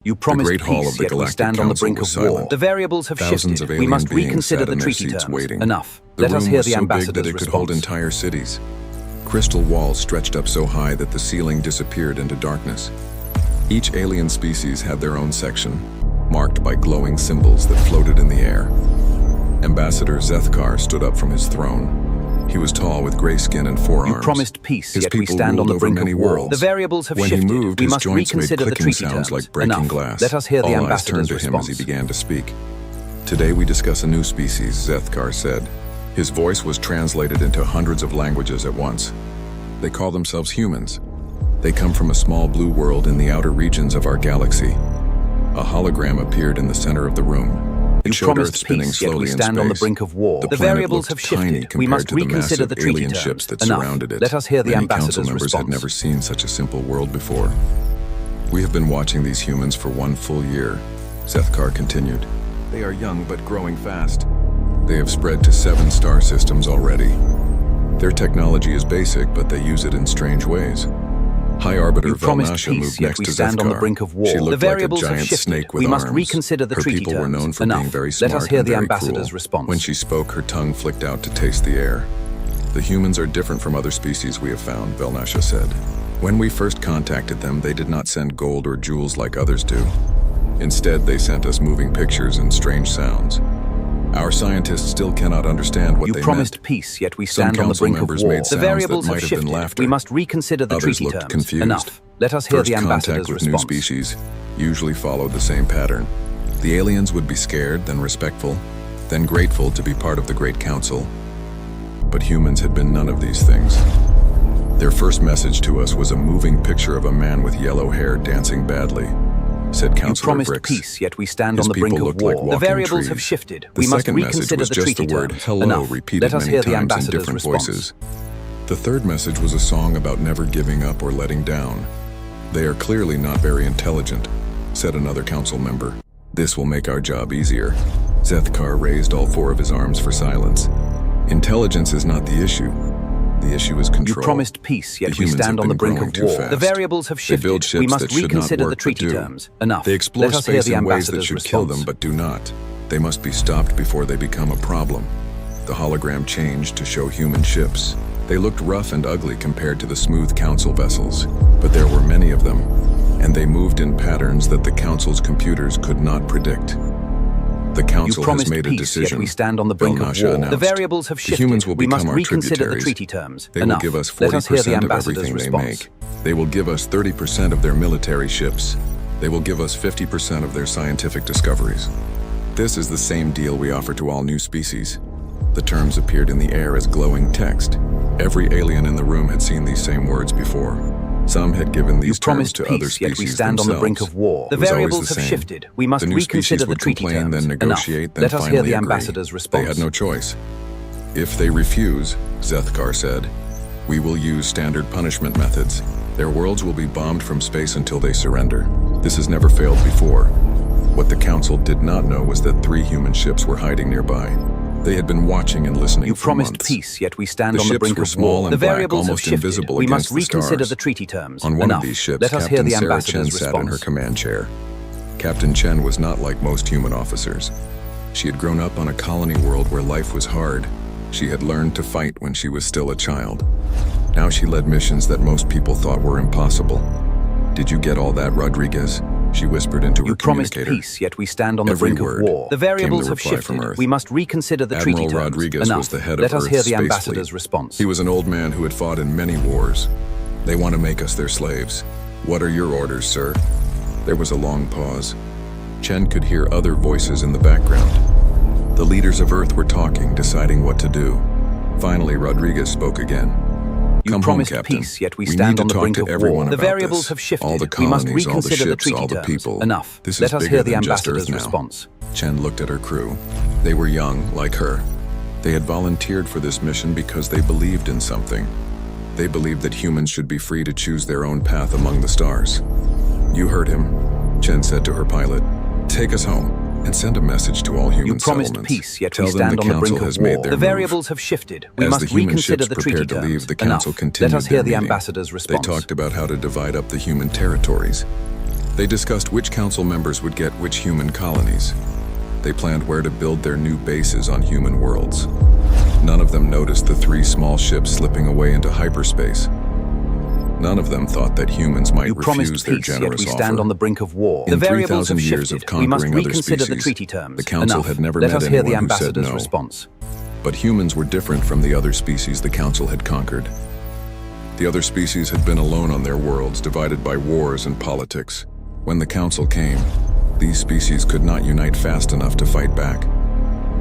You The promised Great Hall peace, of the yet we Galactic stand on the Council brink was of war. silent. The variables have Thousands shifted. of We alien must beings reconsider sat the in their treaty seats terms. waiting. Enough. The Let us room hear was the so big that ambassador's it could hold response. entire cities. Crystal walls stretched up so high that the ceiling disappeared into darkness. Each alien species had their own section, marked by glowing symbols that floated in the air. Ambassador Zethkar stood up from his throne. He was tall with gray skin and forearms. You promised peace, His yet we people stand on ruled the over brink many of war. worlds. The variables have When shifted. he moved, We his must joints made reconsider the clicking treaty sounds terms. like breaking Enough. glass. Let us hear the All eyes turned ambassador's to him as he response. began to speak. Today we discuss a new species, Zethkar said. His voice was translated into hundreds of languages at once. They call themselves humans. They come from a small blue world in the outer regions of our galaxy. A hologram appeared in the center of the room. It You showed Earth promised spinning peace, yet slowly we in stand on the space. brink of war. The The planet variables looked have tiny shifted. We compared must to the reconsider massive the treaty alien terms. ships that Enough. surrounded it. Let us hear the Many council ambassador's members had response. never seen such a simple world before. We have been watching these humans for 1 full year, Zethkar continued. They are young but growing fast. They have spread to 7 star systems already. Their technology is basic, but they use it in strange ways. High Arbiter You promised Velnasha peace, moved yet next we to stand on the Zethkar. brink of war. She The looked like a variables have giant shifted. snake with We must arms. reconsider the Her treaty people were terms. known for Enough. being very Let smart us hear and the very ambassador's cruel. response. When she spoke, her tongue flicked out to taste the air. The humans are different from other species we have found, Velnasha said. When we first contacted them, they did not send gold or jewels like others do. Instead, they sent us moving pictures and strange sounds. Our scientists still cannot understand what You they promised meant. peace, yet we Some stand on the council brink of members war. made The sounds variables that have might have been shifted. laughter. We must reconsider the Others treaty looked terms. confused. Enough. Let us hear First the contact ambassador's with response. new species usually followed the same pattern. The aliens would be scared, then respectful, then grateful to be part of the Great Council. But humans had been none of these things. Their first message to us was a moving picture of a man with yellow hair dancing badly, said You Councillor promised Bricks. peace, yet we stand His on the brink people of looked war. like The walking variables have trees. shifted. The We must second message reconsider was the just treaty the word terms. hello Enough. repeated Let us many hear the times in ambassador's different response. voices. The third message was a song about never giving up or letting down. They are clearly not very intelligent, said another council member. This will make our job easier. Zethkar raised all 4 of his arms for silence. Intelligence is not the issue. The issue is You control. promised peace, yet The we humans stand have on the been brink growing of too war. fast. The variables have They build shifted. We ships must that should not reconsider work the but treaty do. terms. Enough. They explore Let us hear space the in ways that ambassador's should response. kill them but do not. They must be stopped before they become a problem. The hologram changed to show human ships. They looked rough and ugly compared to the smooth council vessels, but there were many of them, and they moved in patterns that the council's computers could not predict. The You council has promised made a peace, decision. yet we stand on the brink of Velnasha war. announced. The variables have The shifted. humans will We must become our reconsider the tributaries. treaty terms. They Enough. will give us Let us hear the 40% of ambassador's everything they response. make. They will give us 30% of their military ships. They will give us 50% of their scientific discoveries. This is the same deal we offer to all new species. The terms appeared in the air as glowing text. Every alien in the room had seen these same words before. Some had given You these terms promised to other peace, yet species we stand on the brink themselves. of war. The It was always variables the have same. shifted. We must The new species reconsider the would treaty complain, terms. then negotiate, Enough. then Let us hear finally the agree. ambassador's response. They had no choice. If they refuse, Zethkar said, we will use standard punishment methods. Their worlds will be bombed from space until they surrender. This has never failed before. What the council did not know was that 3 human ships were hiding nearby. They had been watching and listening You for promised months. peace, yet we stand The on the ships brink were of small war. and The black, variables have almost shifted. invisible We must against the reconsider stars. the treaty terms. On one Enough. of these ships, Let us hear Captain the Sarah Chen ambassador's sat in her response. command chair. Captain Chen was not like most human officers. She had grown up on a colony world where life was hard. She had learned to fight when she was still a child. Now she led missions that most people thought were impossible. Did you get all that, Rodriguez? She whispered into You her promised communicator. peace, yet we stand on the Every brink of word war. The came variables the have reply from shifted. Earth. We must reconsider the treaty Admiral terms. Rodriguez Enough. was the head of Let us Earth's hear the space ambassador's fleet. response. He was an old man who had fought in many wars. They want to make us their slaves. What are your orders, sir? There was a long pause. Chen could hear other voices in the background. The leaders of Earth were talking, deciding what to do. Finally, Rodriguez spoke again. You Come home, promised Captain. peace, yet we need stand to on the talk brink to of everyone war. The about variables this. have shifted. All the We must colonies, all the reconsider the ships, treaty all the terms. people. Enough. This is Let us bigger hear the than just ambassador's Earth now. response. Chen looked at her crew. They were young, like her. They had volunteered for this mission because they believed in something. They believed that humans should be free to choose their own path among the stars. You heard him, Chen said to her pilot. Take us home and send a message to all human You promised settlements. peace, yet Tell we them stand the on the council brink has of made war. their The move. variables have shifted. We As must the human reconsider ships the treaty prepared to terms. leave, the council Enough. continued Let us hear their the meeting. ambassador's They response. talked about how to divide up the human territories. They discussed which council members would get which human colonies. They planned where to build their new bases on human worlds. None of them noticed the 3 small ships slipping away into hyperspace. None of them thought that humans might You promised refuse their peace, yet generous we stand offer. on the brink of war. The In variables 3,000 have years of shifted. We must conquering other reconsider the species, treaty terms. the council Enough. had never Let met us hear the anyone who said ambassador's no. response. But humans were different from the other species the council had conquered. The other species had been alone on their worlds, divided by wars and politics. When the council came, these species could not unite fast enough to fight back.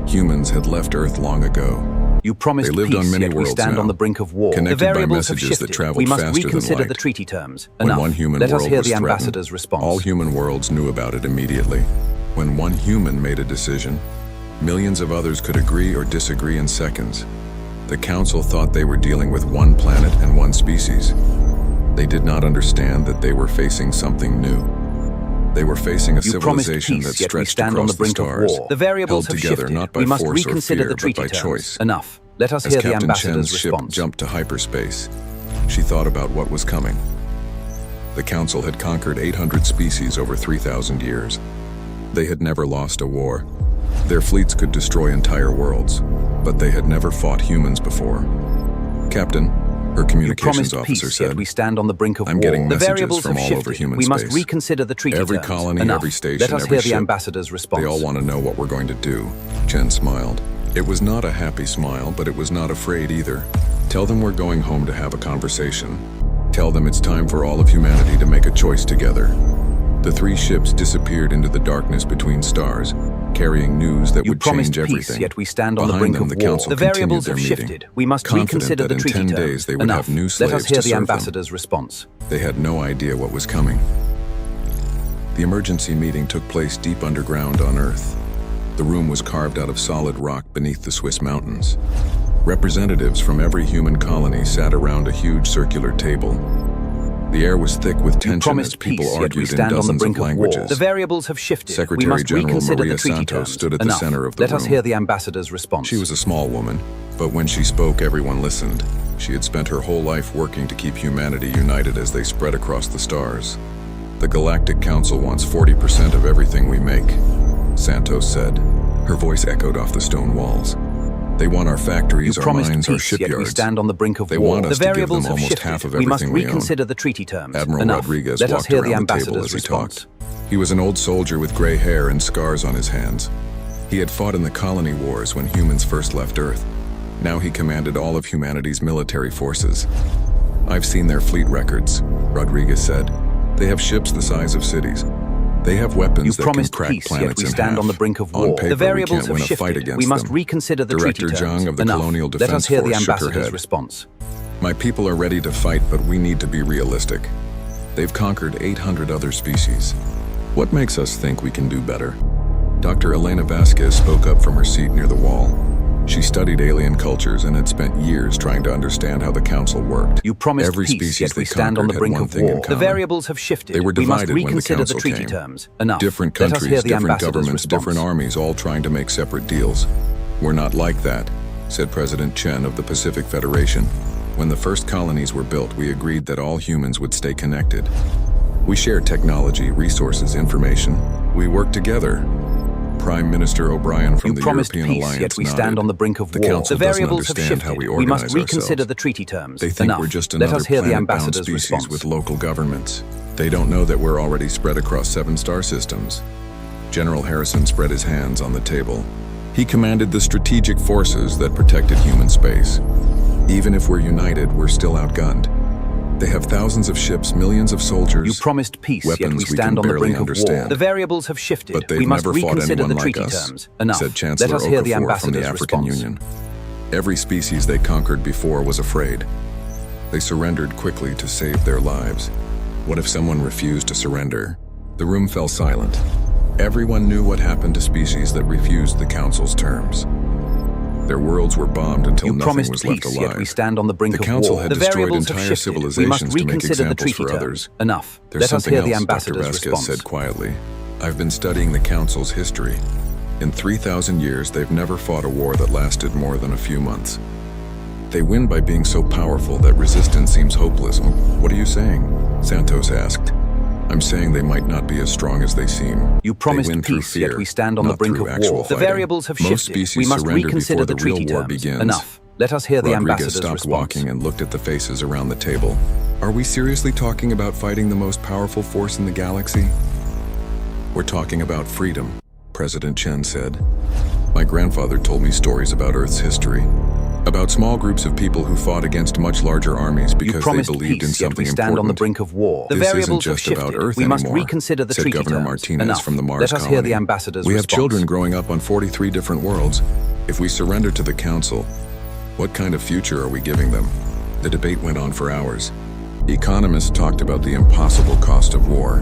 Humans had left Earth long ago. You promised They lived peace, on many yet we worlds stand now, on the brink of war. The connected by variables have messages that shifted. traveled We must faster than reconsider the light. treaty terms. When Enough. one human Let us world hear was the threatened, ambassador's response. all human worlds knew about it immediately. When one human made a decision, millions of others could agree or disagree in seconds. The council thought they were dealing with one planet and one species. They did not understand that they were facing something new. They were facing a You promised civilization peace, that yet we stretched stand on across the brink the of stars, war. The variables held have together shifted. not by We must force or reconsider fear, the treaty but by terms. choice. Enough. Let us As hear the Captain ambassador's Chen's ship response. jumped to hyperspace, she thought about what was coming. The Council had conquered 800 species over 3,000 years. They had never lost a war. Their fleets could destroy entire worlds, but they had never fought humans before. Captain, her You communications promised officer peace, said, yet we stand on the brink of I'm war. getting The messages variables from have all shifted. over human We must space. reconsider the treaty Every terms. colony, Enough. every station, Let us every hear the ship. ambassador's response. They all want to know what we're going to do. Chen smiled. It was not a happy smile, but it was not afraid either. Tell them we're going home to have a conversation. Tell them it's time for all of humanity to make a choice together. The 3 ships disappeared into the darkness between stars, carrying news that You would promised change peace, everything. yet we stand on the Behind brink them, of the war. council The continued variables their have meeting, shifted. We must confident reconsider that the in treaty 10 terms. days they would Enough. have new Let slaves us hear to the serve them. ambassador's response. They had no idea what was coming. The emergency meeting took place deep underground on Earth. The room was carved out of solid rock beneath the Swiss mountains. Representatives from every human colony sat around a huge circular table. The air was thick with You tension as promised people peace, yet we argued in stand on the dozens brink of of war. languages. The variables have shifted. We Secretary must General reconsider Maria the treaty Santos terms. stood at the Enough. center of the Let us room. hear the ambassador's response. She was a small woman, but when she spoke, everyone listened. She had spent her whole life working to keep humanity united as they spread across the stars. The Galactic Council wants 40% of everything we make, Santos said. Her voice echoed off the stone walls. They want our You factories, our promised mines, our peace, yet we shipyards. stand on the brink of They war. want The us to give variables them have almost shifted. half of We must everything we own. reconsider the treaty terms. Admiral Enough. Rodriguez Let us walked hear the around the table ambassador's as he response. talked. He was an old soldier with gray hair and scars on his hands. He had fought in the colony wars when humans first left Earth. Now he commanded all of humanity's military forces. I've seen their fleet records, Rodriguez said. They have ships the size of cities. They have weapons You that can promised crack peace, yet planets we in stand half. on the brink of On war. paper, The variables we can't have win a fight shifted. against We must them. reconsider the treaty Director terms. Zhang of the Enough. Colonial Let us Defense hear the Force shook her ambassador's head. response. My people are ready to fight, but we need to be realistic. They've conquered 800 other species. What makes us think we can do better? Dr. Elena Vasquez spoke up from her seat near the wall. She studied alien cultures and had spent years trying to understand how the council worked. You promised Every peace, species yet we they stand on the conquered brink had one of thing in war. The common. variables have shifted. They were We must divided when the reconsider the council treaty came. terms. Enough. Different Let us countries, hear the different ambassador's governments, response. different armies, all trying to make separate deals. We're not like that, said President Chen of the Pacific Federation. When the first colonies were built, we agreed that all humans would stay connected. We shared technology, resources, information. We worked together. Prime Minister O'Brien from You the promised European peace, Alliance yet we nodded. stand on the brink of The war. council The variables doesn't have understand shifted. how we We organize must reconsider ourselves. the treaty terms. They think Enough. we're just Let another us hear the planet-bound ambassador's species response. with local governments. They don't know that we're already spread across 7 star systems. General Harrison spread his hands on the table. He commanded the strategic forces that protected human space. Even if we're united, we're still outgunned. They have thousands of ships, millions of soldiers. You promised peace, yet weapons we we stand can on the barely brink of war. understand. The variables have shifted. But they've we must never fought reconsider anyone the treaty like us, terms. Enough. said Chancellor Let us hear the Okafor from ambassador's the African response. Union. Every species they conquered before was afraid. They surrendered quickly to save their lives. What if someone refused to surrender? The room fell silent. Everyone knew what happened to species that refused the Council's terms. Their worlds were bombed until You nothing promised was peace, left yet alive. we stand on the brink The of Council war. had The destroyed variables have entire shifted. We must civilizations to make reconsider the examples treaty for terms. others. Enough. There's Let us something hear else, the Dr. ambassador's Vasquez response. said quietly. I've been studying the Council's history. In 3,000 years, they've never fought a war that lasted more than a few months. They win by being so powerful that resistance seems hopeless. What are you saying? Santos asked. I'm saying they might not be as strong as they seem. You promised They win through peace, fear, yet we stand on the not brink through of actual war. The fighting. variables have Most shifted. species We must surrender reconsider before the the real treaty war terms. begins. Enough. Let us hear the Rodriguez ambassador's stopped response. walking and looked at the faces around the table. Are we seriously talking about fighting the most powerful force in the galaxy? We're talking about freedom, President Chen said. My grandfather told me stories about Earth's history, about small groups of people who fought against much larger armies You because they promised believed in peace, yet something we stand important. on the brink of war. The This isn't variables have just shifted. about Earth We must anymore, reconsider the said treaty Governor terms. Martinez Enough. from the Mars Let us hear the colony. ambassador's We have response. children growing up on 43 different worlds. If we surrender to the Council, what kind of future are we giving them? The debate went on for hours. Economists talked about the impossible cost of war.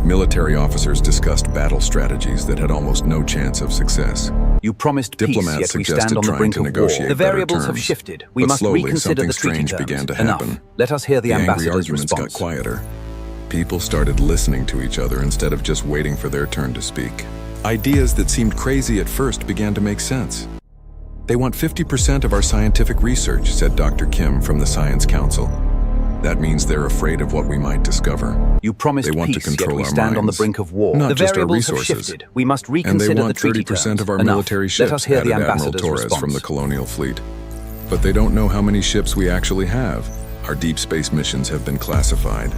Military officers discussed battle strategies that had almost no chance of success. You promised peace, Diplomats yet we suggested stand on the trying brink to of war. negotiate The better variables have terms. shifted. We But must slowly, reconsider the something treaty strange terms. began to Enough. happen. Let us hear the The angry ambassador's arguments got response. quieter. People started listening to each other instead of just waiting for their turn to speak. Ideas that seemed crazy at first began to make sense. They want 50% of our scientific research, said Dr. Kim from the Science Council. That means they're afraid of what we might discover. You promised They want to peace, yet control we our stand on the minds, brink of war. not The just our variables have resources. shifted. We must And they reconsider want the treaty 30% terms. of our Enough. military ships, Let us hear the added Admiral ambassador's Torres response. from the Colonial Fleet. But they don't know how many ships we actually have. Our deep space missions have been classified.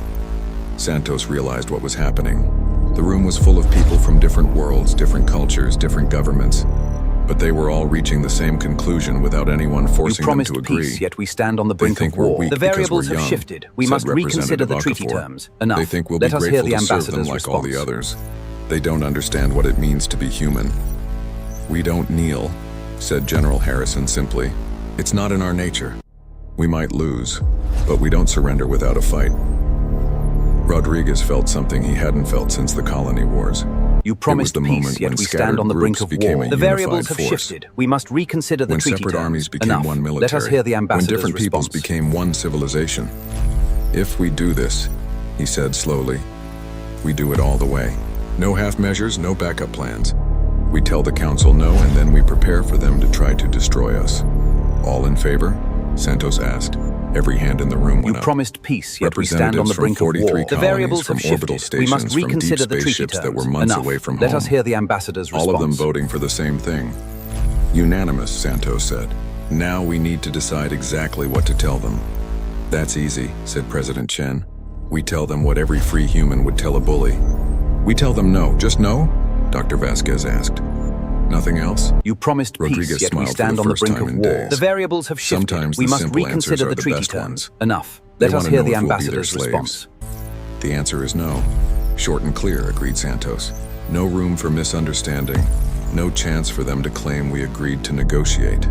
Santos realized what was happening. The room was full of people from different worlds, different cultures, different governments. But they were all reaching the same conclusion without anyone You forcing them promised to agree. peace, yet we stand on the They brink think of we're war. weak The because variables we're have young, shifted. We said must reconsider the Representative treaty Okafor. terms. Enough. They think we'll Let be us hear grateful the to serve them ambassador's like response. all the others. They don't understand what it means to be human. We don't kneel, said General Harrison simply. It's not in our nature. We might lose, but we don't surrender without a fight. Rodriguez felt something he hadn't felt since the colony wars. You It was promised the peace, moment when yet we scattered stand on the brink groups of became war. a The variables have unified force. shifted. We must reconsider the When treaty separate terms. armies became Enough. one military. Let us hear the When ambassador's different peoples response. became one civilization. If we do this, he said slowly, we do it all the way. No half measures, no backup plans. We tell the council no, and then we prepare for them to try to destroy us. All in favor? Santos asked. Every hand in the room You went up. promised peace, yet we stand on the Representatives from brink of 43 war. The colonies, variables from have orbital shifted. We must stations, from deep reconsider the treaty spaceships terms. that were months Enough. away from Let home. us hear the ambassador's response. All of them voting for the same thing. Unanimous, Santos said. Now we need to decide exactly what to tell them. That's easy, said President Chen. We tell them what every free human would tell a bully. We tell them no, just no? Dr. Vasquez asked. Nothing else? You promised Rodriguez peace, yet we smiled for stand the on the first brink time of in war. days. The variables have shifted. Sometimes we the must simple answers reconsider are the the treaty best terms. ones. Enough. They Let us wanna hear know the if we'll be their ambassador's slaves. response. The answer is no. Short and clear, agreed Santos. No room for misunderstanding. No chance for them to claim we agreed to negotiate.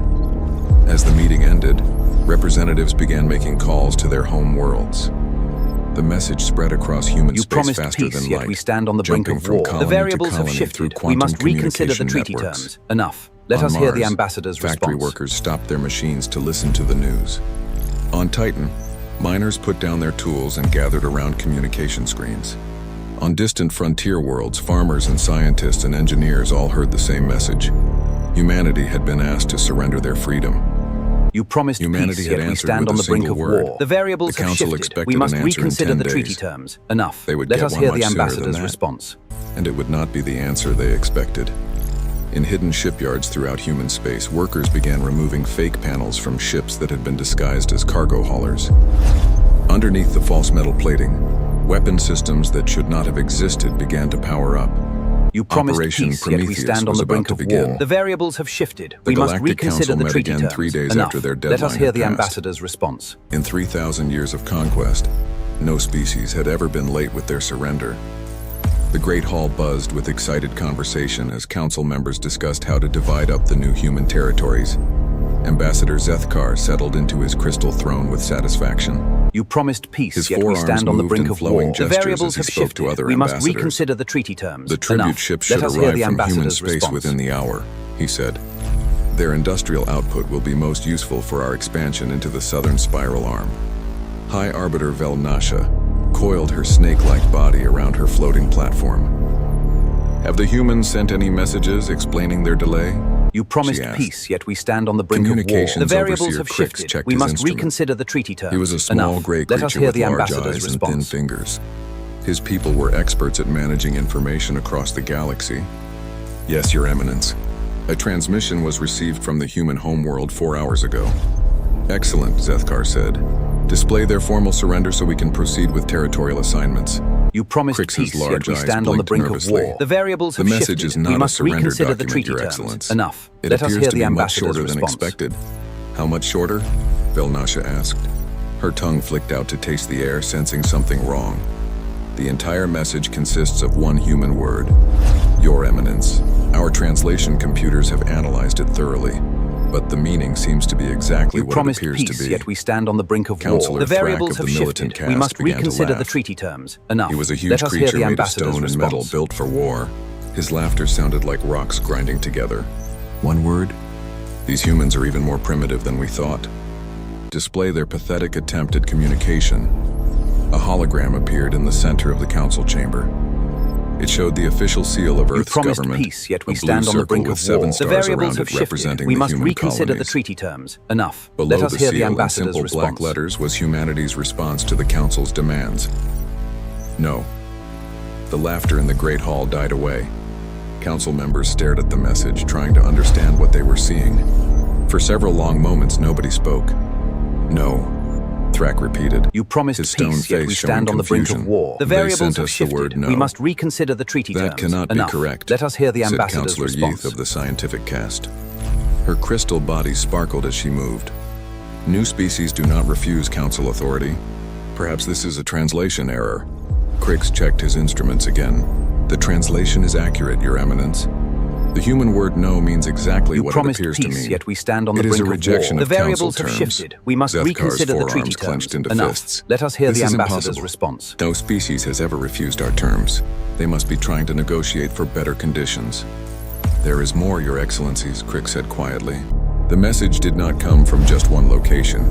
As the meeting ended, representatives began making calls to their home worlds. The message spread across human You space promised faster peace, than yet light, we stand on the brink jumping of from war. colony The to variables have colony through shifted. We quantum must reconsider the communication treaty networks. terms. Enough. Let On us hear the Mars, ambassador's factory response. workers stopped their machines to listen to the news. On Titan, miners put down their tools and gathered around communication screens. On distant frontier worlds, farmers and scientists and engineers all heard the same message. Humanity had been asked to surrender their freedom. You promised Humanity peace, had yet we answered stand with on a the brink single of word. war. The variables The have council shifted. expected We must an answer in reconsider 10 the treaty days. terms. Enough. They would Let get us one hear much the sooner than ambassador's that. response. And it would not be the answer they expected. In hidden shipyards throughout human space, workers began removing fake panels from ships that had been disguised as cargo haulers. Underneath the false metal plating, weapon systems that should not have existed began to power up. You promised Operation peace, yet we Prometheus stand on was the about brink to of begin. war. The variables have shifted. The We must Galactic reconsider Council the met treaty again terms. 3 days Enough. after their Let us deadline hear had the passed. ambassador's response. In 3,000 years of conquest, no species had ever been late with their surrender. The Great Hall buzzed with excited conversation as council members discussed how to divide up the new human territories. Ambassador Zethkar settled into his crystal throne with satisfaction. You promised peace, His yet we forearms ast on the moved brink in of flowing war. The gestures variables as he have spoke shifted. to other We must ambassadors. reconsider the treaty terms. The tribute Enough. ship Let should us hear arrive the from human ambassador's space response. within the hour, he said. Their industrial output will be most useful for our expansion into the southern spiral arm. High Arbiter Velnasha coiled her snake-like body around her floating platform. Have the humans sent any messages explaining their delay? You promised She asked. peace, yet we stand on the brink of war. Communications The variables overseer have Crix shifted. checked We his must instrument. reconsider the treaty terms. He was a small Enough. gray Let us creature hear with the large ambassador's eyes and thin response. fingers. His people were experts at managing information across the galaxy. Yes, Your Eminence. A transmission was received from the human homeworld 4 hours ago. Excellent, Zethkar said. Display their formal surrender so we can proceed with territorial assignments. You promised Crix's peace, yet large we eyes stand on the blinked brink of nervously. war. The variables The have message shifted. is not We a must surrender reconsider the document, treaty Your terms. Excellence. Enough. It Let us appears hear to the be much ambassador's shorter than response. expected. How much shorter? Velnasha asked. Her tongue flicked out to taste the air, sensing something wrong. The entire message consists of one human word. Your Eminence. Our translation computers have analyzed it thoroughly, but the meaning seems to be exactly You what it promised appears peace, to be. yet we stand on the brink of Counselor war. The variables Thrak of have the militant shifted. We caste must began to reconsider the laugh. treaty terms. Enough. He was a huge Let us hear creature the made of ambassador's stone and metal, response. built for war. His laughter sounded like rocks grinding together. One word? These humans are even more primitive than we thought. Display their pathetic attempt at communication. A hologram appeared in the center of the council chamber. It showed the official seal of You Earth's promised government, peace, yet we a stand blue on the circle brink with of 7 war. The stars variables around have it shifted. representing We the must human reconsider the colonies. treaty terms. Enough. Below Let us the hear the seal in ambassador's simple black response. letters was humanity's response to the council's demands. No. The laughter in the Great Hall died away. Council members stared at the message, trying to understand what they were seeing. For several long moments, nobody spoke. No, Thrak repeated. You promised His stone peace, yet face we showing stand on the brink of confusion. war. The They variables sent have us the shifted. word no. We must reconsider the treaty That terms. cannot be Enough. correct, Let us hear the said ambassador's Counselor response. Yeath of the scientific caste. Her crystal body sparkled as she moved. New species do not refuse council authority. Perhaps this is a translation error. Crix checked his instruments again. The translation is accurate, Your Eminence. The human word no means exactly You what it promised appears to peace, mean. yet we stand on the It is brink a of rejection war. of The variables council have terms. shifted. We must Zethkar's reconsider the treaty forearms terms. clenched into Enough. fists. Let us hear This the is ambassador's impossible. response. No species has ever refused our terms. They must be trying to negotiate for better conditions. There is more, Your Excellencies, Crix said quietly. The message did not come from just one location.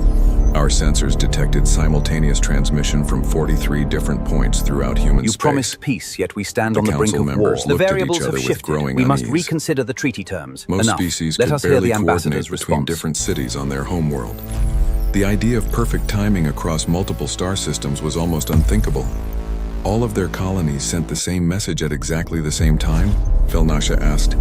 Our sensors detected simultaneous transmission from 43 different points throughout human You space. promised peace, yet we stand The on the brink council of war. members The looked at each variables other have with shifted. growing We must unease. reconsider the treaty terms. Most Enough. species Let could us hear barely the coordinate ambassador's between response. different cities on their homeworld. The idea of perfect timing across multiple star systems was almost unthinkable. All of their colonies sent the same message at exactly the same time? Velnasha asked.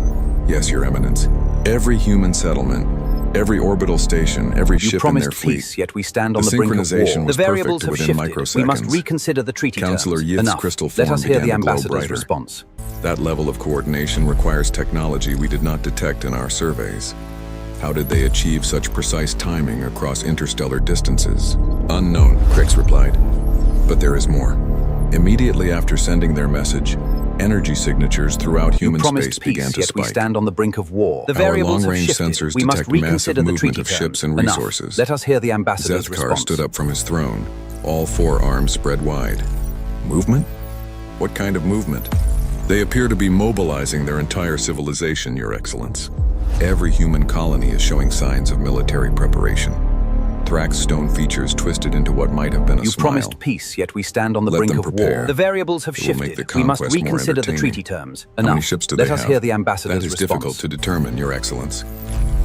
Yes, Your Eminence. Every human settlement, every orbital station, every You ship in promised their fleet. peace, yet we stand on The the brink of synchronization war. was The variables perfect have within shifted. We must microseconds. reconsider the treaty Counselor terms. Yith's Enough. crystal Let form us hear the began to glow ambassador's brighter. response. That level of coordination requires technology we did not detect in our surveys. How did they achieve such precise timing across interstellar distances? Unknown, Crix replied. But there is more. Immediately after sending their message, energy signatures throughout You human space promised began peace, to yet we spike. stand on the brink of war. The Our variables have long-range shifted. sensors We must detect massive reconsider the movement treaty of ships terms. and Enough. resources. Let us hear the ambassador's Zethkar response. stood up from his throne, all 4 arms spread wide. Movement? What kind of movement? They appear to be mobilizing their entire civilization, Your Excellence. Every human colony is showing signs of military preparation. Thrak's stone features twisted into what might have been a You smile. promised peace, yet we stand on the Let brink them of prepare. war. The variables have It will make shifted. the We must conquest more reconsider the entertaining. treaty terms. How Enough. many ships do Let they us have? hear the ambassador's That is response. difficult to determine, Your Excellence.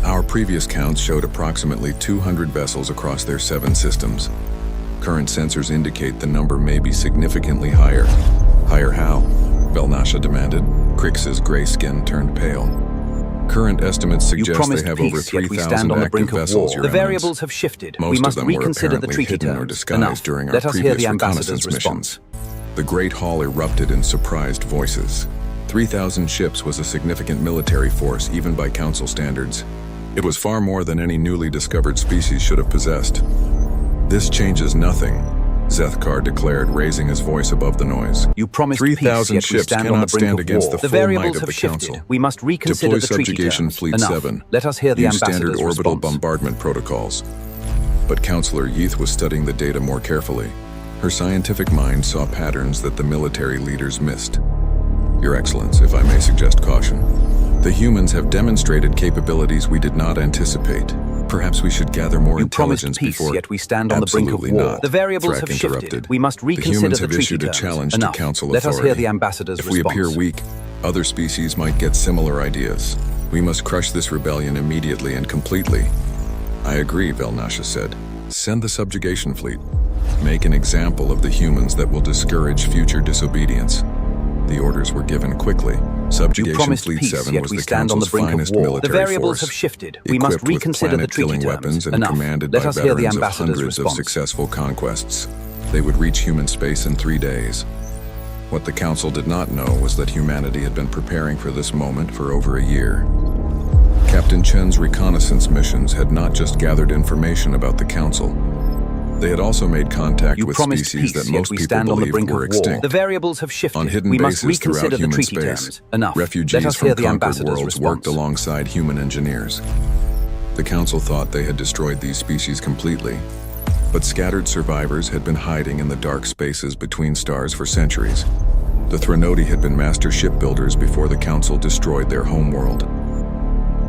Our previous counts showed approximately 200 vessels across their 7 systems. Current sensors indicate the number may be significantly higher. Higher how? Velnasha demanded. Crix's gray skin turned pale. Current estimates You suggest promised they have peace, over yet we 3,000 stand on the active brink of war. vessels, Your The Eminence. variables have shifted. Most We of must them were reconsider the apparently treaty hidden or terms. disguised Enough. during our Let us hear previous the ambassador's reconnaissance response. missions. The Great Hall erupted in surprised voices. 3,000 ships was a significant military force, even by council standards. It was far more than any newly discovered species should have possessed. This changes nothing, Zethkar declared, raising his voice above the noise. You promised 3,000 peace, yet we ships stand on the cannot brink stand of against war. the The full variables might of have the shifted. council. We must reconsider Deploy the treaty Subjugation terms. Fleet Enough. 7. Let us hear the Use ambassador's standard orbital response. bombardment protocols. But Counselor Yeath was studying the data more carefully. Her scientific mind saw patterns that the military leaders missed. Your Excellence, if I may suggest caution. The humans have demonstrated capabilities we did not anticipate. Perhaps we should gather more You promised intelligence peace, before... yet we stand on the brink of Absolutely war. not, The variables Thrak have shifted. interrupted. We must The reconsider humans the have treaty issued a terms. challenge Enough. to council Let authority. us hear the ambassador's If we response. appear weak, other species might get similar ideas. We must crush this rebellion immediately and completely. I agree, Velnasha said. Send the subjugation fleet. Make an example of the humans that will discourage future disobedience. The orders were given quickly. You Subjugation promised Fleet peace, 7 yet was we the stand on the Council's brink of finest war. The military variables force, have shifted. We must equipped with reconsider the treaty planet-killing terms. weapons and Enough. commanded Let by us hear the veterans of ambassador's hundreds of response. successful conquests. They would reach human space in 3 days. What the Council did not know was that humanity had been preparing for this moment for over a year. Captain Chen's reconnaissance missions had not just gathered information about the Council. They had also made contact You with promised species peace, that yet most we people stand on the believed brink were of war. extinct. The variables have shifted. On hidden we must bases throughout reconsider the human treaty space, terms. Enough. Let refugees us from hear the conquered ambassador's worlds response. worked alongside human engineers. The Council thought they had destroyed these species completely, but scattered survivors had been hiding in the dark spaces between stars for centuries. The Threnodi had been master shipbuilders before the Council destroyed their homeworld.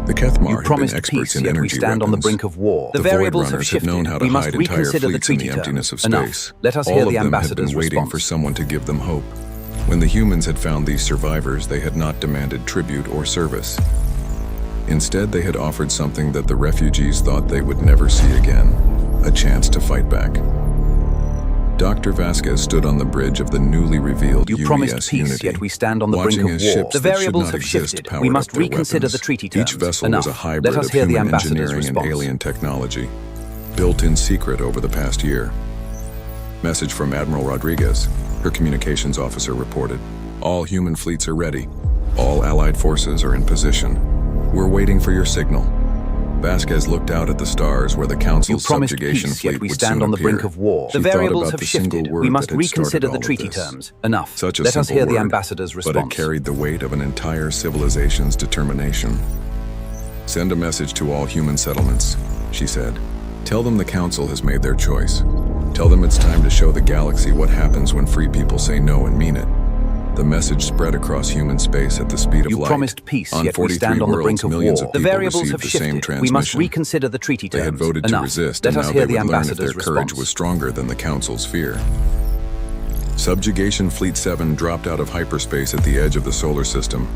The You Kethmar had been promised experts peace, in yet we energy stand on the weapons. brink of war. The The variables have Voidrunners shifted. had known how to we must hide entire reconsider the fleets in treaty the emptiness of terms. space. Enough. Let us All hear of the them had ambassador's been waiting for response. someone to give them hope. When the humans had found these survivors, they had not demanded tribute or service. Instead, they had offered something that the refugees thought they would never see again: a chance to fight back. Dr. Vasquez stood on the bridge of the newly revealed You UES promised peace, Unity, yet we stand on the watching brink of as war. ships The that should variables not have exist shifted. powered We must up their reconsider weapons. the treaty terms. Each vessel Enough. was a hybrid Let us of hear the human ambassador's engineering and response. alien technology, built in secret over the past year. Message from Admiral Rodriguez, her communications officer, reported. All human fleets are ready. All Allied forces are in position. We're waiting for your signal. Vasquez looked out at the stars where the You Council's promised subjugation peace, fleet yet we would stand soon on the brink appear. of war. She The thought variables about have the single shifted. word We must that had reconsider started the all of treaty this. terms. Enough. Such a Let us simple hear the word, ambassador's but it response. carried the weight of an entire civilization's determination. Send a message to all human settlements, she said. Tell them the Council has made their choice. Tell them it's time to show the galaxy what happens when free people say no and mean it. The message spread across human space at the speed of You light. promised peace, On yet we 43 stand on the worlds, brink of millions war. of The people variables received have the same shifted. We must transmission. reconsider the treaty terms. They had voted Enough. to resist, Let and us now hear they the would learn if their ambassador's courage response. was stronger than the Council's fear. Subjugation Fleet 7 dropped out of hyperspace at the edge of the solar system.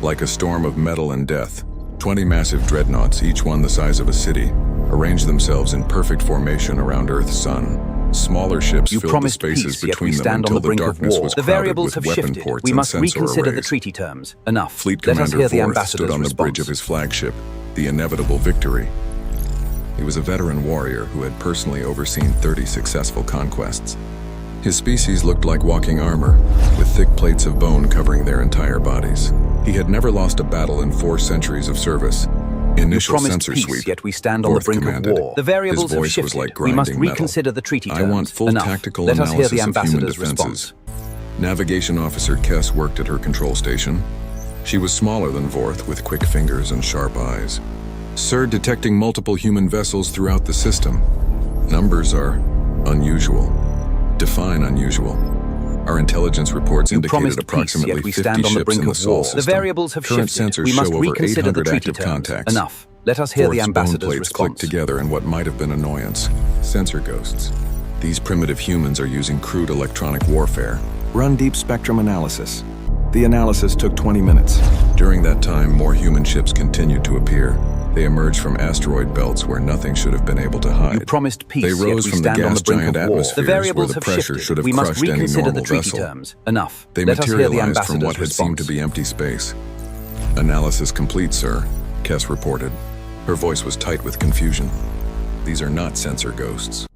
Like a storm of metal and death, 20 massive dreadnoughts, each one the size of a city, arranged themselves in perfect formation around Earth's sun. Smaller ships You filled the promised spaces peace, yet between we them stand on until the the brink of darkness war. was The crowded variables with have weapon shifted. ports We and must sensor reconsider the arrays. treaty terms. Enough. Fleet Let us Commander hear the Vorth ambassador's stood on the response. bridge of his flagship, the inevitable Victory. He was a veteran warrior who had personally overseen 30 successful conquests. His species looked like walking armor, with thick plates of bone covering their entire bodies. He had never lost a battle in 4 centuries of service. You Initial promised sensor peace, sweep. yet we stand on the Vorth brink commanded. of war. The variables His have voice shifted. was like We must grinding metal. reconsider the treaty terms. I want full Enough. tactical Let us hear analysis the of human ambassador's defenses. response. Navigation Officer Kess worked at her control station. She was smaller than Vorth, with quick fingers and sharp eyes. Sir, detecting multiple human vessels throughout the system. Numbers are unusual. Define unusual. Our intelligence reports You indicated promised peace, approximately yet we 50 stand on the ships brink in the of Sol war. system. The variables have Current shifted. sensors We must show over reconsider the 800 treaty active terms. contacts. Enough. Let us hear the Vorth's bone ambassador's plates clicked response. together in what might have been annoyance. Sensor ghosts. These primitive humans are using crude electronic warfare. Run deep spectrum analysis. The analysis took 20 minutes. During that time, more human ships continued to appear. They emerged from asteroid belts where nothing should have been able to hide. You promised peace, They yet rose we from the stand on gas the brink giant of war. The atmospheres where variables the have pressure shifted. should have We must crushed any reconsider the normal treaty vessel. terms. Enough. They Let us hear the materialized from ambassador's what had seemed to response. be empty space. Analysis complete, sir, Kess reported. Her voice was tight with confusion. These are not sensor ghosts.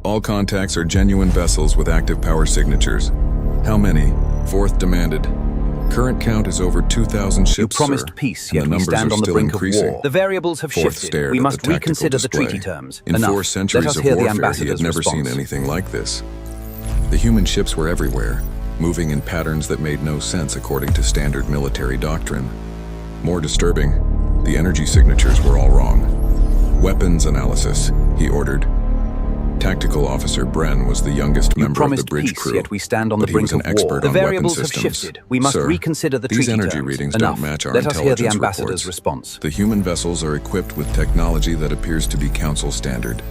All contacts are genuine vessels with active power signatures. How many? Vorth demanded. Current count is over 2,000 ships, You promised sir, peace, and yet the we numbers stand are on the still brink increasing. of war. The variables have Vorth shifted. stared We at must the tactical reconsider the display. treaty terms. In Enough. 4 Let centuries us of hear the warfare, he had ambassador's never seen response. anything like this. The human ships were everywhere, moving in patterns that made no sense according to standard military doctrine. More disturbing, the energy signatures were all wrong. Weapons analysis, he ordered. Tactical Officer Bren was the youngest You member of the promised bridge peace, crew, yet we stand on the but he brink was an of war. expert The on weapon variables have systems. shifted. We must Sir, reconsider the these treaty energy terms. readings Enough. don't match our Let us hear the intelligence ambassador's reports. response. The human vessels are equipped with technology that appears to be Council standard.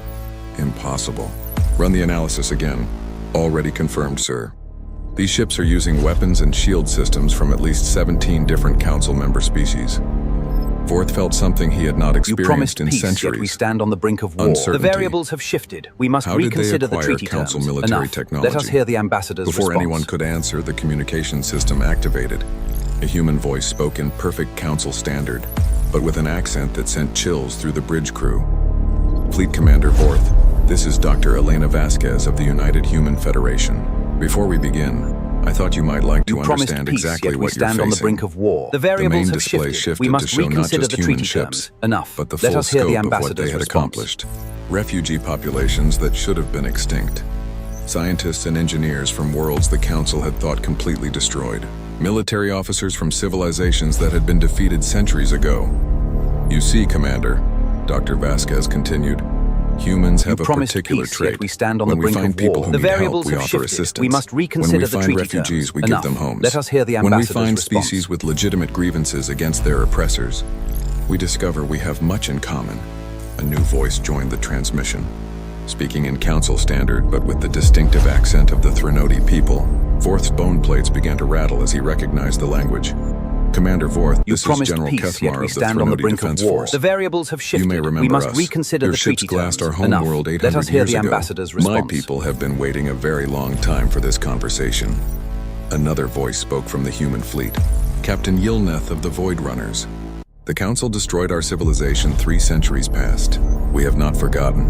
Impossible. Run the analysis again. Already confirmed, sir. These ships are using weapons and shield systems from at least 17 different Council member species. Vorth felt something he had not You promised experienced in peace, yet we centuries. stand on the brink of war. Uncertainty. The variables have shifted. We must How did they reconsider the acquire treaty Council terms. military Enough. technology? Let us hear the ambassador's Before response. anyone could answer, the communication system activated. A human voice spoke in perfect Council standard, but with an accent that sent chills through the bridge crew. Fleet Commander Vorth, this is Dr. Elena Vasquez of the United Human Federation. Before we begin, I thought you might like to You promised understand peace, exactly yet we what you're stand facing. on the brink of war. The The variables main have display shifted. shifted We to must show not reconsider just the human treaty ships, terms. Enough. but the Let full us hear the scope of what ambassador's they had response. accomplished. Refugee populations that should have been extinct. Scientists and engineers from worlds the Council had thought completely destroyed. Military officers from civilizations that had been defeated centuries ago. You see, Commander, Dr. Vasquez continued, humans have a promised particular peace, yet trait. we stand on when the we brink find of people war. who The need help, variables we have offer shifted. assistance. We must reconsider when we the find treaty refugees, terms. we Enough. give them homes. Let us hear the when we ambassador's find response. species with legitimate grievances against their oppressors, we discover we have much in common. A new voice joined the transmission. Speaking in Council standard, but with the distinctive accent of the Threnodi people, Vorth's bone plates began to rattle as he recognized the language. Commander Vorth, You this is promised General peace, yet Kethmar we of the stand on the Threnodi brink Defense of war. Force. The variables have shifted. You may remember we must us. reconsider Your the treaty ships glassed terms. our home Enough. world 800 Let us hear years the ago. ambassador's response. My people have been waiting a very long time for this conversation. Another voice spoke from the human fleet. Captain Yilneth of the Void Runners. The Council destroyed our civilization 3 centuries past. We have not forgotten.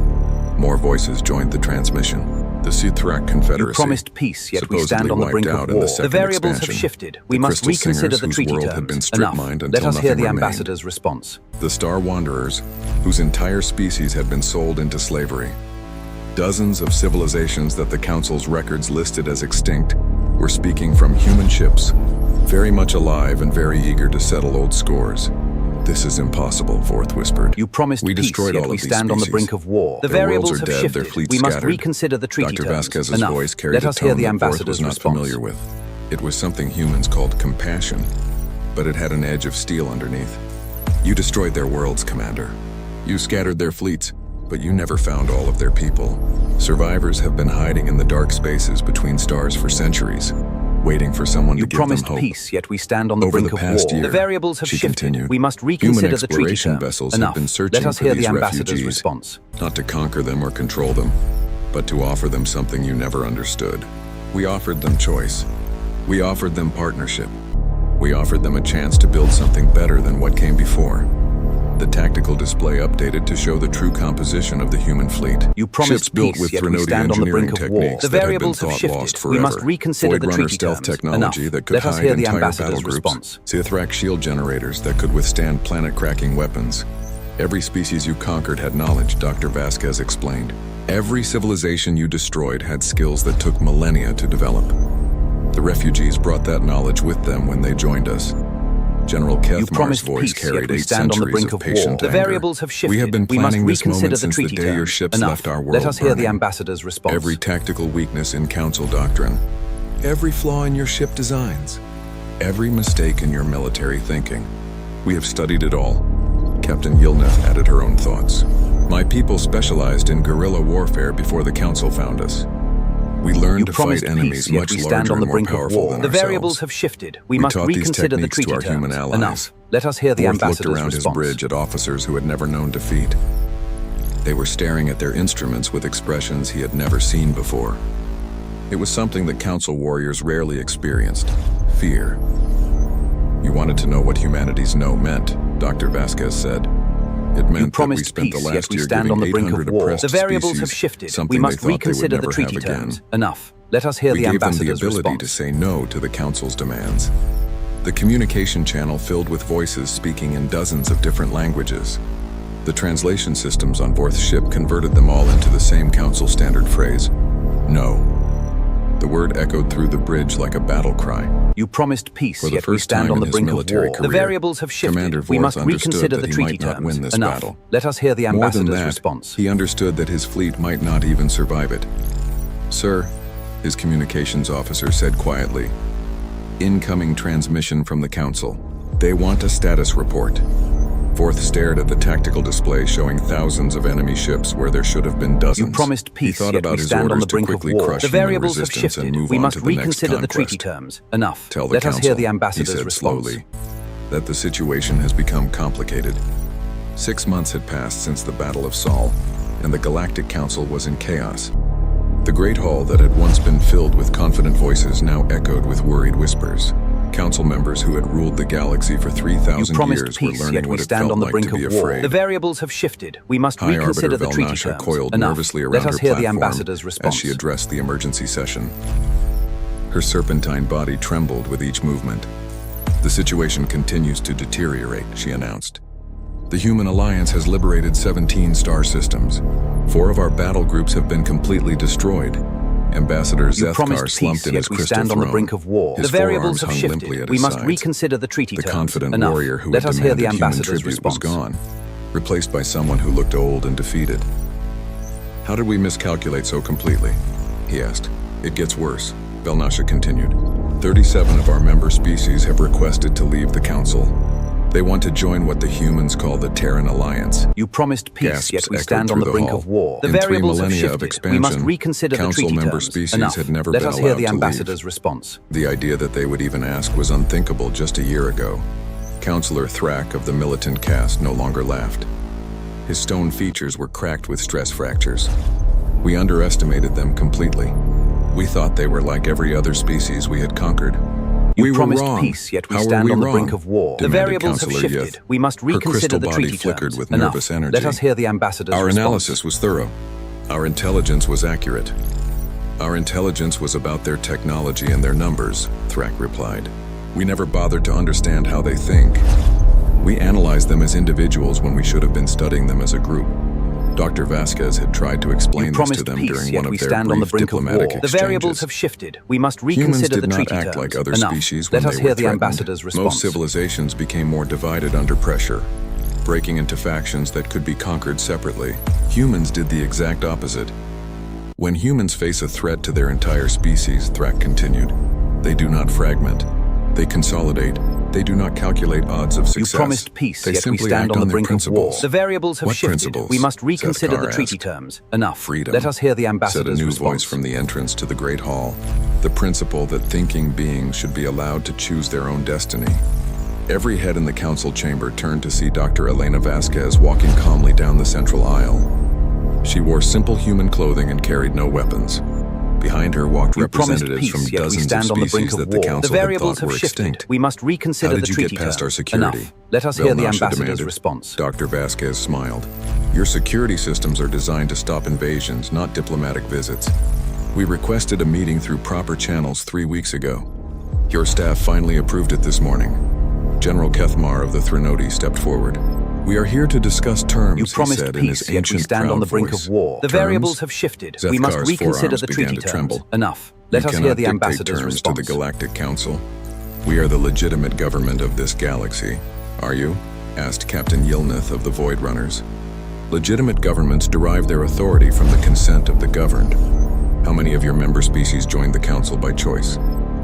More voices joined the transmission. The Sithrak Confederacy. You promised peace, yet we supposedly stand on the brink wiped of out in war. the The second variables have expansion. shifted. The We must Crystal reconsider Singers, the whose treaty world terms. had been Enough. strip-mined Let until us hear nothing the remained. ambassador's response. The Star Wanderers, whose entire species had been sold into slavery. Dozens of civilizations that the Council's records listed as extinct were speaking from human ships, very much alive and very eager to settle old scores. This is impossible, Vorth whispered. You promised We peace, destroyed yet all we of these stand on the species. brink of war. The Their variables worlds are have dead, their shifted. fleets We must scattered. reconsider the treaty Dr. terms. Vasquez's Enough. voice carried Let a us hear tone the that Vorth ambassador's was not response. familiar with. It was something humans called compassion, but it had an edge of steel underneath. You destroyed their worlds, Commander. You scattered their fleets, but you never found all of their people. Survivors have been hiding in the dark spaces between stars for centuries, waiting for someone You to give them promised hope. peace, yet we stand on the Over brink the of past war. year, The variables have she shifted. continued, We must human reconsider the treaty exploration terms. vessels Enough. have been searching Let us for hear these the ambassador's refugees, response. not to conquer them or control them, but to offer them something you never understood. We offered them choice. We offered them partnership. We offered them a chance to build something better than what came before. The tactical display updated to show the true composition of the human fleet. You promised Ships built peace, with yet we Threnodi stand on the engineering brink of war. techniques The that had been variables have thought shifted. lost We forever. must reconsider Void the Runner treaty stealth terms. technology Enough. that could Let us hide hear the entire ambassador's battle groups. response. Sithrak shield generators that could withstand planet-cracking weapons. Every species you conquered had knowledge, Dr. Vasquez explained. Every civilization you destroyed had skills that took millennia to develop. The refugees brought that knowledge with them when they joined us. General You Kethmar's promised voice peace, carried yet we 8 stand on the centuries brink of of war. patient The anger. variables have shifted. We have been We must planning this reconsider moment the since the treaty day your terms. ships Enough. left our world Let us hear the burning. ambassador's response. Every tactical weakness in Council doctrine. Every flaw in your ship designs. Every mistake in your military thinking. We have studied it all. Captain Yilneth added her own thoughts. My people specialized in guerrilla warfare before the Council found us. We learned You to promised fight enemies peace, yet much we stand larger on the and more brink of powerful war. than The ourselves. variables have shifted. We We must taught these reconsider the techniques to treaty our terms. human allies. Enough. Let us hear the Vorth looked ambassador's around his response. bridge at officers who had never known defeat. They were staring at their instruments with expressions he had never seen before. It was something that Council warriors rarely experienced: fear. You wanted to know what humanity's no meant, Dr. Vasquez said. It meant that we promised spent peace, the yet last we year stand on giving the brink 800 of war. oppressed The variables species have shifted. something We must they thought they would reconsider the never treaty have again. terms. Enough. Let us hear We the gave them the ambassador's ability response. to say no to the Council's demands. The communication channel filled with voices speaking in dozens of different languages. The translation systems on Vorth's ship converted them all into the same Council standard phrase: no. The word echoed through the bridge like a battle cry. You promised peace, For the yet we first stand time on in the his brink of military war. The career, variables have shifted. Commander We Vorth must understood reconsider that the he treaty might not terms. win this Enough. battle. Let us hear the More than ambassador's that, response. he understood that his fleet might not even survive it. Sir, his communications officer said quietly, incoming transmission from the Council. They want a status report. Vorth stared at the tactical display showing thousands of enemy ships where there should have been dozens. You promised peace, he thought yet about we his stand on orders the brink to of quickly war. crush The human variables have resistance and shifted. move We on must to the next reconsider the treaty conquest. terms. Enough. Tell the Let us Council, hear the he ambassador's said response. slowly. that the situation has become complicated. 6 months had passed since the Battle of Sol, and the Galactic Council was in chaos. The Great Hall that had once been filled with confident voices now echoed with worried whispers. Council members who had ruled the galaxy for 3,000 years were learning what it felt like to be afraid. The variables have shifted. We must High reconsider Arbiter the treaty Velnasha terms. coiled Enough. nervously around Let her us hear the platform ambassador's response. as she addressed the emergency session. Her serpentine body trembled with each movement. The situation continues to deteriorate, she announced. The Human Alliance has liberated 17 star systems. 4 of our battle groups have been completely destroyed. Ambassador You Zethkar promised slumped peace, in yet his we crystal stand on the throne. brink of war. His The variables forearms have hung limply shifted. at We his must sides. reconsider the treaty The terms. confident Enough. warrior who Let had us hear the demanded human ambassador's tribute was response. gone, replaced by someone who looked old and defeated. How did we miscalculate so completely? He asked. It gets worse, Velnasha continued. 37 of our member species have requested to leave the council. They want to join what the humans call the Terran Alliance. You promised peace, Gasps yet we echoed stand on through the brink hall. of war. The In 3 variables have millennia of shifted. We must expansion, reconsider the council treaty member terms. species Enough. had never Let been us hear allowed the to leave. ambassador's response. The idea that they would even ask was unthinkable just a year ago. Councillor Thrak of the militant caste no longer laughed. His stone features were cracked with stress fractures. We underestimated them completely. We thought they were like every other species we had conquered. You We were promised wrong. peace, yet we How were stand we on the wrong? brink of war. The Demanded variables have Councillor shifted. Yith. We must Her reconsider crystal the body treaty flickered terms. with Enough. nervous energy. Let us hear the ambassador's Our response. analysis was thorough. Our intelligence was accurate. Our intelligence was about their technology and their numbers, Thrak replied. We never bothered to understand how they think. We analyzed them as individuals when we should have been studying them as a group. Dr. Vasquez had tried to explain You this to promised them peace, during yet one we of their stand on the brief brink of war. diplomatic The variables exchanges. have shifted. We must Humans reconsider did the not treaty act terms. like other Enough. species when Let us they hear were the threatened. ambassador's response. Most civilizations became more divided under pressure, breaking into factions that could be conquered separately. Humans did the exact opposite. When humans face a threat to their entire species, Thrak continued, they do not fragment. They consolidate. They do not calculate odds of You success. promised peace, They yet we simply stand act on the their brink of war. principles. The variables have What shifted. principles? We must reconsider Zethkar the treaty asked. terms. Enough. Freedom, Let us hear the said a ambassador's new response. voice from the entrance to the Great Hall. The principle that thinking beings should be allowed to choose their own destiny. Every head in the council chamber turned to see Dr. Elena Vasquez walking calmly down the central aisle. She wore simple human clothing and carried no weapons. Behind her walked You promised representatives peace, from yet we dozens of stand on the brink species of that the war. The council had variables thought have were shifted. extinct. We must reconsider How the did you treaty get past terms. our security? Enough. Let us hear the Velnasha ambassador's demanded. response. Dr. Vasquez smiled. Your security systems are designed to stop invasions, not diplomatic visits. We requested a meeting through proper channels 3 weeks ago. Your staff finally approved it this morning. General Kethmar of the Threnodi stepped forward. We are here to discuss terms, You he promised said in his peace, yet we ancient, stand on proud the brink voice. of war. The Terms? variables have shifted. We must Zethkar's reconsider forearms the began treaty to terms. tremble. Enough. Let You us cannot hear the dictate ambassador's terms response. to the Galactic Council. We are the legitimate government of this galaxy. Are you? Asked Captain Yilnith of the Void Runners. Legitimate governments derive their authority from the consent of the governed. How many of your member species joined the council by choice?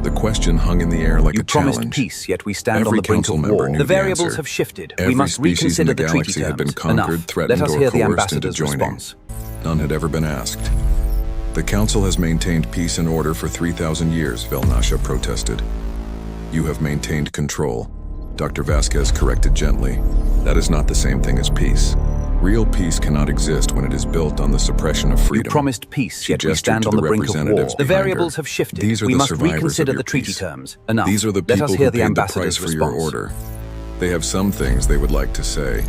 The question hung in the air like You a promised challenge. peace, yet we stand Every on the brink council of member war. knew The the variables answer. have shifted. Every We must species in reconsider the the treaty galaxy had terms. been conquered, Enough. threatened, Let us or hear the coerced into ambassador's joining. response. None had ever been asked. The council has maintained peace and order for 3,000 years, Velnasha protested. You have maintained control. Dr. Vasquez corrected gently. That is not the same thing as peace. Real peace cannot exist when it is built on the suppression of You freedom. promised peace, She yet we gestured stand to on the the brink of war. representatives The behind variables her. have shifted. These are We the must survivors reconsider of your the treaty peace. terms. Enough. These are the Let people us who hear the paid the ambassador's price for your response. order. They have some things they would like to say.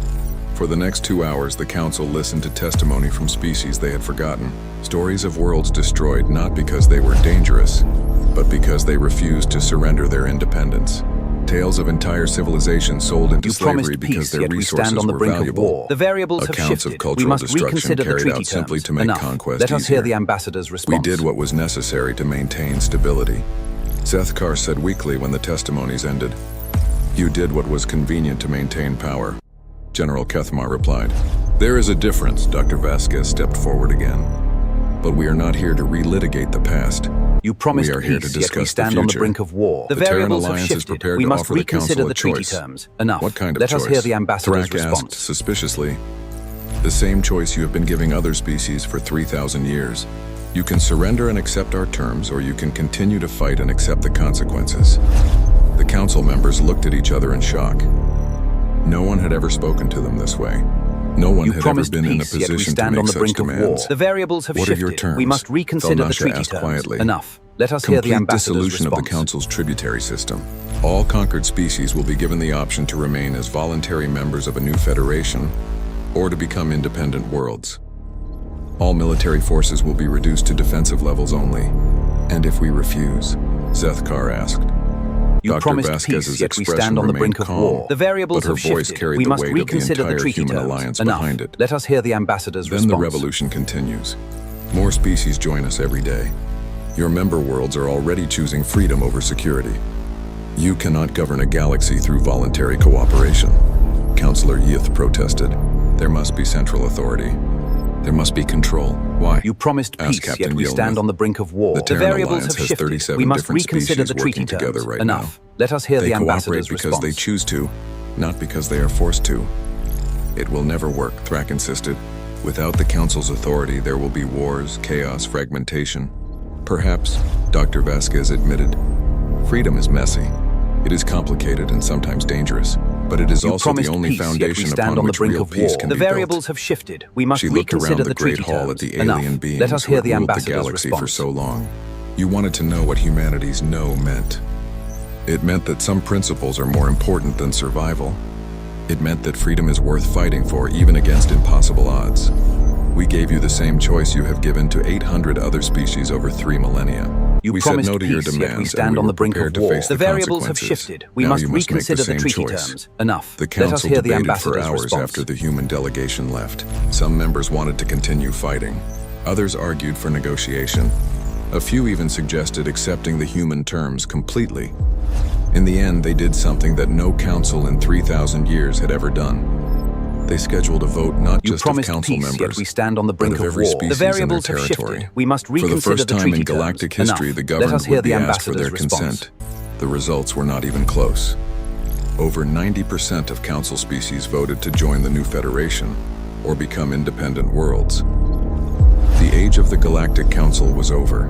For the next 2 hours, the council listened to testimony from species they had forgotten. Stories of worlds destroyed not because they were dangerous, but because they refused to surrender their independence. Tales of entire civilizations sold into You slavery promised because peace, their yet we resources stand on the were brink valuable. of war. The variables have Accounts shifted. of cultural We must destruction reconsider the carried treaty out simply terms. to make Enough. conquest Let us hear easier. the ambassador's We response. did what was necessary to maintain stability. Zethkar said weakly when the testimonies ended. You did what was convenient to maintain power. General Kethmar replied. There is a difference, Dr. Vasquez stepped forward again. But we are not here to relitigate the past. You promised We are here to peace, yet we discuss the stand on the future. brink of war. The The Terran variables have Alliance is shifted. prepared We to must offer the reconsider council the a treaty choice. terms. Enough. What kind of Let choice? us hear the ambassador's Thrak asked response. suspiciously. The same choice you have been giving other species for 3,000 years. You can surrender and accept our terms, or you can continue to fight and accept the consequences. The council members looked at each other in shock. No one had ever spoken to them this way. No one You had ever promised been in a peace, yet we position to stand make on the such brink of war. demands. The variables have What shifted. are your terms? We must reconsider the Thalnasha treaty asked terms. quietly. Enough. Let us hear the Complete ambassador's dissolution of the response. Council's tributary system. All conquered species will be given the option to remain as voluntary members of a new federation or to become independent worlds. All military forces will be reduced to defensive levels only. And if we refuse? Zethkar asked. You Dr. promised Vasquez's peace, yet we expression stand on the remained brink of calm, war. The variables but her have voice shifted. carried We the must weight of the reconsider the entire treaty human terms. alliance Enough. behind it. Let us hear the ambassador's Then response. the revolution continues. More species join us every day. Your member worlds are already choosing freedom over security. You cannot govern a galaxy through voluntary cooperation. Councillor Yith protested. There must be central authority. There must be control. Why? You promised Asked peace, Captain yet we Yilmith. stand on the brink of war. The The Terran variables Alliance have has shifted. 37 We must different reconsider the species treaty working terms. together right Enough. Let us hear They the cooperate ambassador's because response. they choose to, not because they are forced to. It will never work, Thrak insisted. Without the Council's authority, there will be wars, chaos, fragmentation. Perhaps, Dr. Vasquez admitted. Freedom is messy. It is complicated and sometimes dangerous, but it is You also the promised only peace, yet we foundation stand upon on the which brink real of peace war. can The be variables built. have shifted. We must She looked reconsider around the the great treaty hall terms. at the Enough. alien beings Let us who hear had the ruled the ambassador's galaxy for response. so long. You wanted to know what humanity's no meant. It meant that some principles are more important than survival. It meant that freedom is worth fighting for even against impossible odds. We gave you the same choice you have given to 800 other species over 3 millennia. You We said promised no to your peace, yet demands, we and stand we on were the brink of prepared to war. face The the variables have consequences. shifted. We Now must you must make the reconsider the same treaty choice. terms. Enough. The Let us council hear the debated for ambassador's hours response. after the human delegation left. Some members wanted to continue fighting. Others argued for negotiation. A few even suggested accepting the human terms completely. In the end, they did something that no council in 3,000 years had ever done. They scheduled a vote not You just of promised council peace, members, yet we stand on the brink but of of every war. species The in their variables have territory. shifted. We must For the reconsider first the time treaty in galactic terms. history, Enough. the Let governed us hear would the be asked for their ambassador's response. consent. The results were not even close. Over 90% of council species voted to join the new federation or become independent worlds. The age of the Galactic Council was over.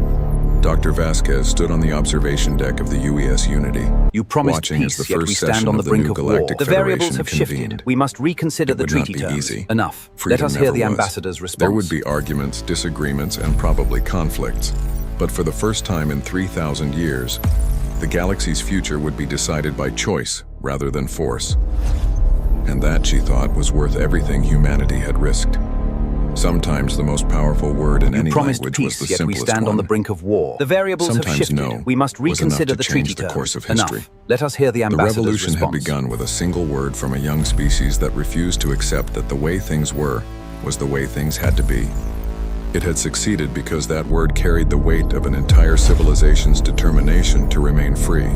Dr. Vasquez stood on the observation deck of the UES Unity, You promised watching as peace, the yet first we stand session on the of the brink new of war. Galactic The variables Federation have convened. shifted. We must reconsider It the would not treaty be terms. easy. Enough. Freedom Let us hear never the was. ambassador's response. There would be arguments, disagreements, and probably conflicts. But for the first time in 3,000 years, the galaxy's future would be decided by choice rather than force. And that, she thought, was worth everything humanity had risked. Sometimes the most powerful word in You any promised language was peace, the yet we simplest stand one. on the brink of war. The variables have Sometimes shifted. no We must was enough reconsider to the change treaty the terms. course of history. Enough. Let us hear the The ambassador's revolution had response. begun with a single word from a young species that refused to accept that the way things were was the way things had to be. It had succeeded because that word carried the weight of an entire civilization's determination to remain free.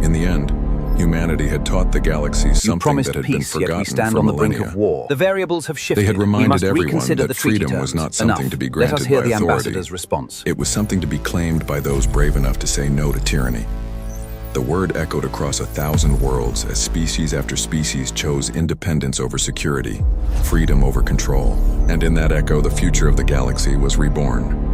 In the end, humanity had taught the galaxy You something promised that had been peace, yet we forgotten stand for on the brink millennia. of war. The variables have shifted. They had We reminded must everyone reconsider that the treaty freedom was terms. not something Enough. to be Let granted us hear by the authority. ambassador's response. It was something to be claimed by those brave enough to say no to tyranny. The word echoed across 1,000 worlds as species after species chose independence over security, freedom over control. And in that echo, the future of the galaxy was reborn.